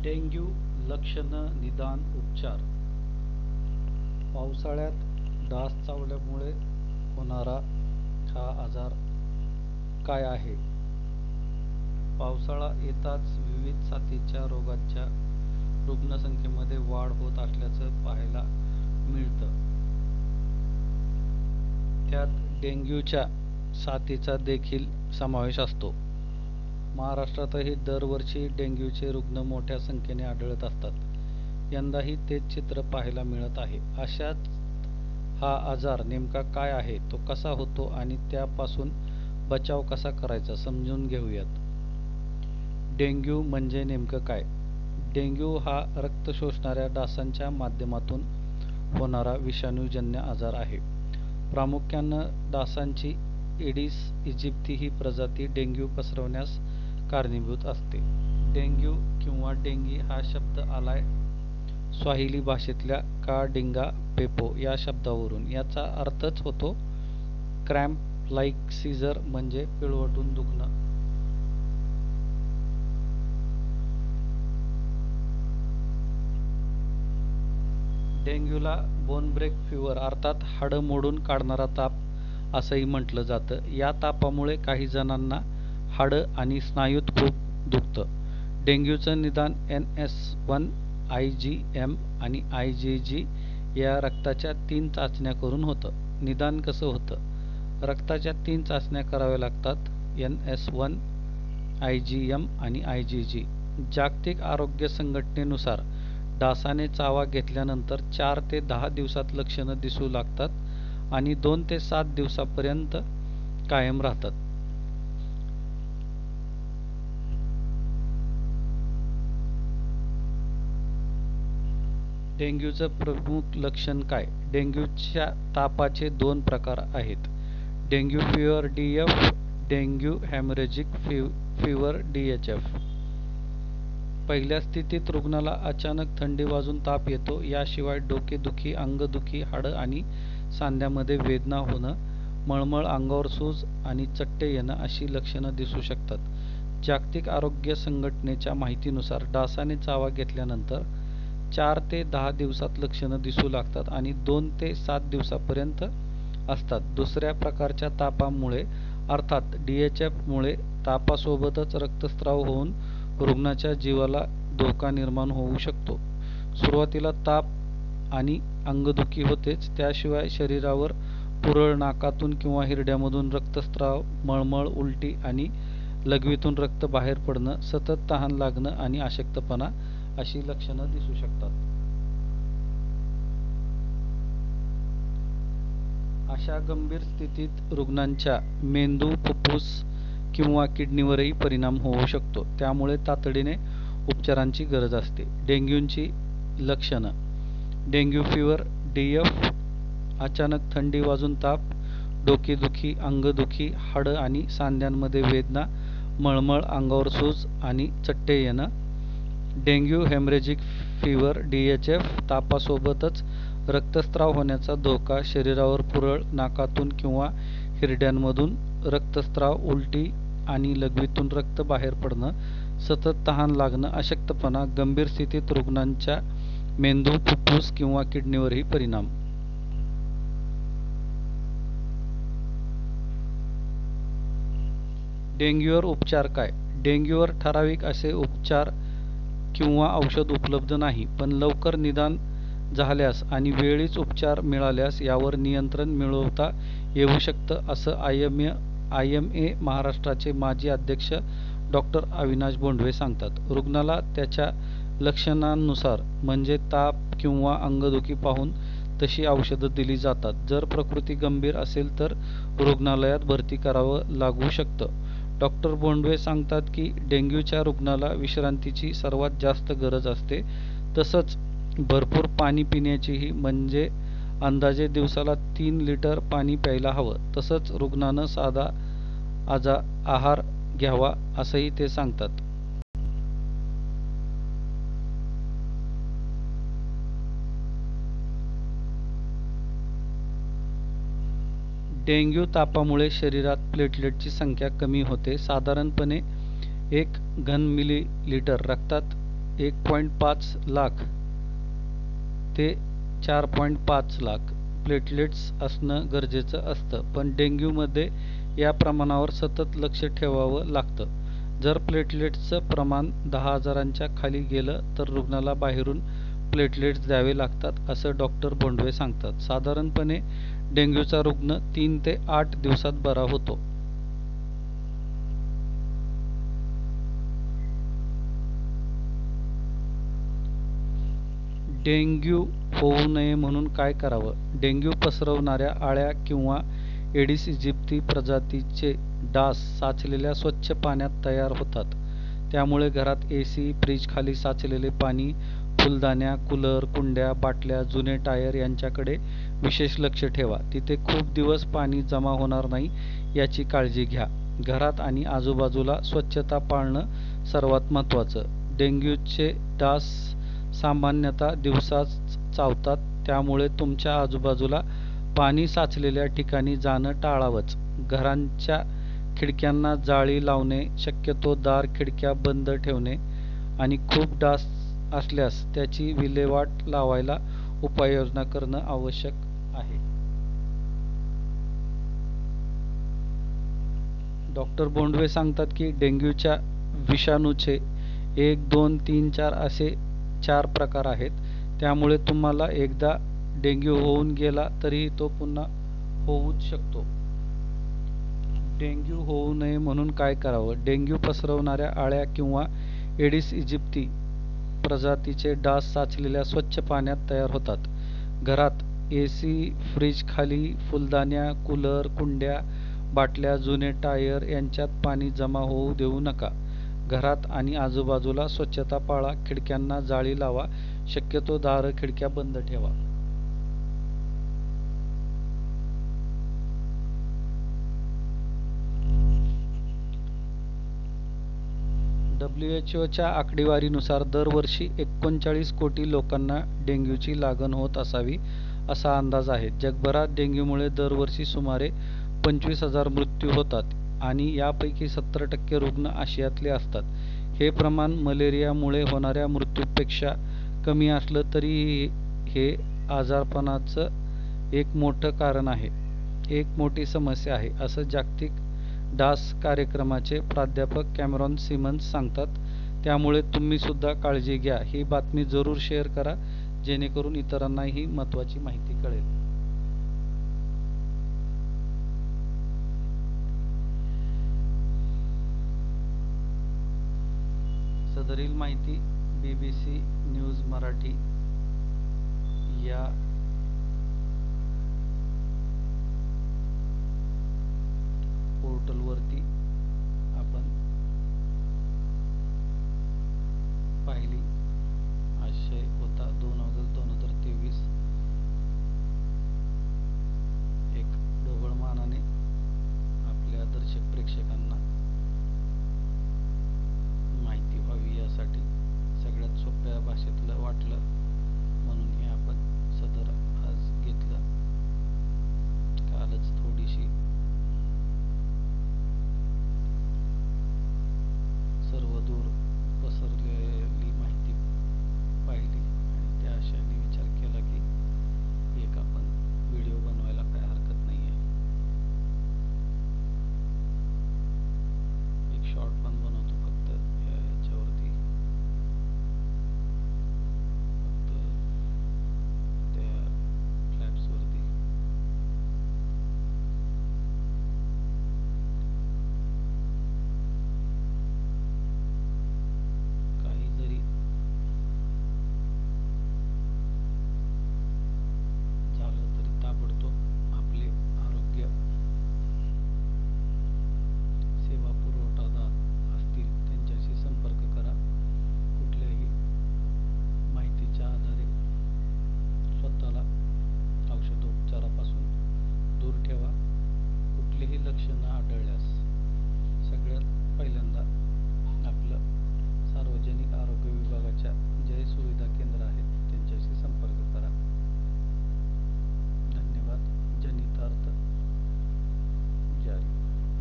Dengue लक्षणं, निदान, उपचार. पावसाळ्यात डास चावल्यामुळे होणारा हा आजार काय आहे? पावसाळा येताच विविध साथीच्या रोगांच्या रुग्णसंख्येमध्ये वाढ होत असल्याचं पाहायला मिळतं. त्यात डेंग्यूच्या साथीचा देखील समावेश असतो. महाराष्ट्रातही दरवर्षी डेंग्यूचे रुग्ण मोठ्या संख्येने आढळत असतात. यंदाही तेच चित्र पाहायला मिळत आहे. अशात हा आजार नेमका काय आहे, तो कसा होतो आणि त्यापासून बचाव कसा करायचा समजून घेऊयात. डेंग्यू म्हणजे नेमकं काय? डेंग्यू हा रक्त शोषणाऱ्या डासांच्या माध्यमातून होणारा विषाणूजन्य आजार आहे. प्रामुख्यानं डासांची एडिस इजिप्ती ही प्रजाती डेंग्यू पसरवण्यास कारणीभूत असते. डेंग्यू किंवा डेंगी हा शब्द आलाय स्वाहिली भाषेतल्या का डिंगा पेपो या शब्दावरून. याचा अर्थच होतो क्रॅम्प लाईक सीझर म्हणजे पिळवटून दुखणं. डेंग्यूला बोन ब्रेक फीवर अर्थात हाडं मोडून काढणारा ताप असंही म्हटलं जातं. या तापामुळे काही जणांना हाडं आणि स्नायूत खूप दुखतं. डेंग्यूचं निदान NS1, IgM आणि IgG या रक्ताच्या 3 चाचण्या करून होतं. निदान कसं होतं? रक्ताच्या 3 चाचण्या कराव्या लागतात, NS1, IgM आणि IgG. जागतिक आरोग्य संघटनेनुसार डासाने चावा घेतल्यानंतर 4 ते 10 दिवसात लक्षणं दिसू लागतात आणि 2 ते 7 दिवसापर्यंत कायम राहतात. डेंग्यूचं प्रमुख लक्षण काय? डेंग्यूच्या तापाचे 2 प्रकार आहेत. Dengue fever DF, dengue haemorrhagic fever DHF. पहिल्या स्थितीत रुग्णाला अचानक थंडी वाजून ताप येतो. याशिवाय डोकेदुखी, अंगदुखी, हाडं आणि सांध्यामध्ये वेदना होणं, मळमळ, अंगावर सूज आणि चट्टे येणं अशी लक्षणं दिसू शकतात. जागतिक आरोग्य संघटनेच्या माहितीनुसार डासाने चावा घेतल्यानंतर 4 ते 10 दिवसात लक्षणं दिसू लागतात आणि 2 ते 7 दिवसापर्यंत असतात. दुसऱ्या प्रकारच्या तापामुळे अर्थात DHF मुळे तापासोबतच रक्तस्राव होऊन रुग्णाच्या जीवाला धोका निर्माण होऊ शकतो. सुरुवातीला ताप आणि अंगदुखी होतेच, त्याशिवाय शरीरावर पुरळ, नाकातून किंवा हिरड्यामधून रक्तस्राव, मळमळ, उलटी आणि लघवीतून रक्त बाहेर पडणं, सतत तहान लागणं आणि अशक्तपणा अशी लक्षणं दिसू शकतात. अशा गंभीर स्थितीत रुग्णांच्या मेंदू, फुफ्फुस किंवा किडनीवरही परिणाम होऊ शकतो. त्यामुळे तातडीने उपचारांची गरज असते. डेंग्यूची लक्षणं. डेंग्यू फीवर DF, अचानक थंडी वाजून ताप, डोकेदुखी, अंगदुखी, हाडं आणि सांध्यांमध्ये वेदना, मळमळ, अंगावर सूज आणि चट्टे येणं. डेंग्यू हेमरेजिक फीवर DHF, तापासोबतच रक्तस्राव होण्याचा धोका, शरीरावर पुरळ, नाकातून किंवा हिरड्यांमधून रक्तस्राव, उलटी आणि लघवीतून रक्त बाहेर पडणं, सतत तहान लागणं, अशक्तपणा. गंभीर स्थितीत रुग्णांच्या मेंदू, फुफ्फुस किंवा किडनीवरही परिणाम. डेंग्यूवर उपचार काय? डेंग्यूवर ठराविक असे उपचार किंवा औषध उपलब्ध नाही, पण लवकर निदान झाल्यास आणि वेळीच उपचार मिळाल्यास यावर नियंत्रण मिळवता येऊ शकतं, असं IMA महाराष्ट्राचे माजी अध्यक्ष डॉ. अविनाश बोंडवे सांगतात. रुग्णाला त्याच्या लक्षणांनुसार म्हणजे ताप किंवा अंगदुखी पाहून तशी औषधं दिली जातात. जर प्रकृती गंभीर असेल तर रुग्णालयात भरती करावं लागू शकतं. डॉ. बोंडवे सांगतात की डेंग्यूच्या रुग्णाला विश्रांतीची सर्वात जास्त गरज असते. तसंच भरपूर पाणी पिण्याचीही, म्हणजे अंदाजे दिवसाला 3 लिटर पाणी प्यायला हवं. तसंच रुग्णानं साधा आहार घ्यावा असंही ते सांगतात. डेंग्यू तापामुळे शरीरात प्लेटलेटची संख्या कमी होते. साधारणपणे 1 घन मिलीलिटर रक्तात 1.5 लाख ते 4.5 लाख प्लेटलेट्स असणं गरजेचं असतं, पण डेंग्यूमध्ये या प्रमाणावर सतत लक्ष ठेवावं लागतं. जर प्लेटलेट्सचं प्रमाण 10,000च्या खाली गेलं तर रुग्णाला बाहेरून प्लेटलेट्स द्यावे लागतात, असं डॉक्टर भोंडवे सांगतात. साधारणपणे डेंग्यूचा रुग्ण 3 ते 8 दिवसात बरा होतो. डेंग्यू होऊ नये म्हणून काय करावं? डेंग्यू पसरवणाऱ्या अळ्या किंवा एडिस इजिप्ती प्रजातीचे डास साचलेल्या स्वच्छ पाण्यात तयार होतात. त्यामुळे घरात AC, फ्रीजखाली साचलेले पाणी, फुलदाण्या, कूलर, कुंड्या, बाटल्या, जुने टायर यांच्याकडे विशेष लक्ष ठेवा. तिथे खूप दिवस पाणी जमा होणार नाही याची काळजी घ्या. घरात आणि आजूबाजूला स्वच्छता पाळणं सर्वात महत्त्वाचं. डेंग्यूचे डास सामान्यतः दिवसाच चावतात, त्यामुळे तुमच्या आजूबाजूला पाणी साचलेल्या ठिकाणी जाणं टाळावंच. घरांच्या खिडक्यांना जाळी लावणे, शक्यतो दार खिडक्या बंद ठेवणे आणि खूप डास असल्यास त्याची विल्हेवाट लावायला उपाययोजना करणं आवश्यक आहे. डॉक्टर भोंडवे सांगतात की डेंग्यूच्या विषाणूचे 1, 2, 3, 4 असे 4 प्रकार आहेत. त्यामुळे तुम्हाला एकदा डेंग्यू होऊन गेला तरीही तो पुन्हा होऊच शकतो. डेंग्यू होऊ नये म्हणून काय करावं? डेंग्यू पसरवणाऱ्या अळ्या किंवा एडिस इजिप्ती प्रजातीचे डास साचलेल्या स्वच्छ पाण्यात तयार होतात. घरात AC, फ्रीजखाली फुलदाण्या, कूलर, कुंड्या, बाटल्या, जुने टायर यांच्यात पाणी जमा होऊ देऊ नका. घरात आणि आजूबाजूला स्वच्छता पाळा, खिडक्यांना जाळी लावा, शक्यतो दारं खिडक्या बंद ठेवा. WHOच्या आकडेवारीनुसार दरवर्षी 39 कोटी लोकांना डेंग्यूची लागण होत असावी असा अंदाज आहे. जगभरात डेंग्यूमुळे दरवर्षी सुमारे 25,000 मृत्यू होतात आणि यापैकी 70% रुग्ण आशियातले असतात. हे प्रमाण मलेरियामुळे होणाऱ्या मृत्यूपेक्षा कमी असलं तरी हे आजारपणाचं एक मोठं कारण आहे, एक मोठी समस्या आहे, असं जागतिक डास कार्यक्रमाचे प्राध्यापक कॅमेरॉन सिमन्स सांगतात. त्यामुळे तुम्ही सुद्धा काळजी घ्या. ही बातमी जरूर शेअर करा जेणेकरून इतरांनाही ही महत्त्वाची माहिती कळेल. सदरील माहिती BBC न्यूज मराठी या पोर्टलवरती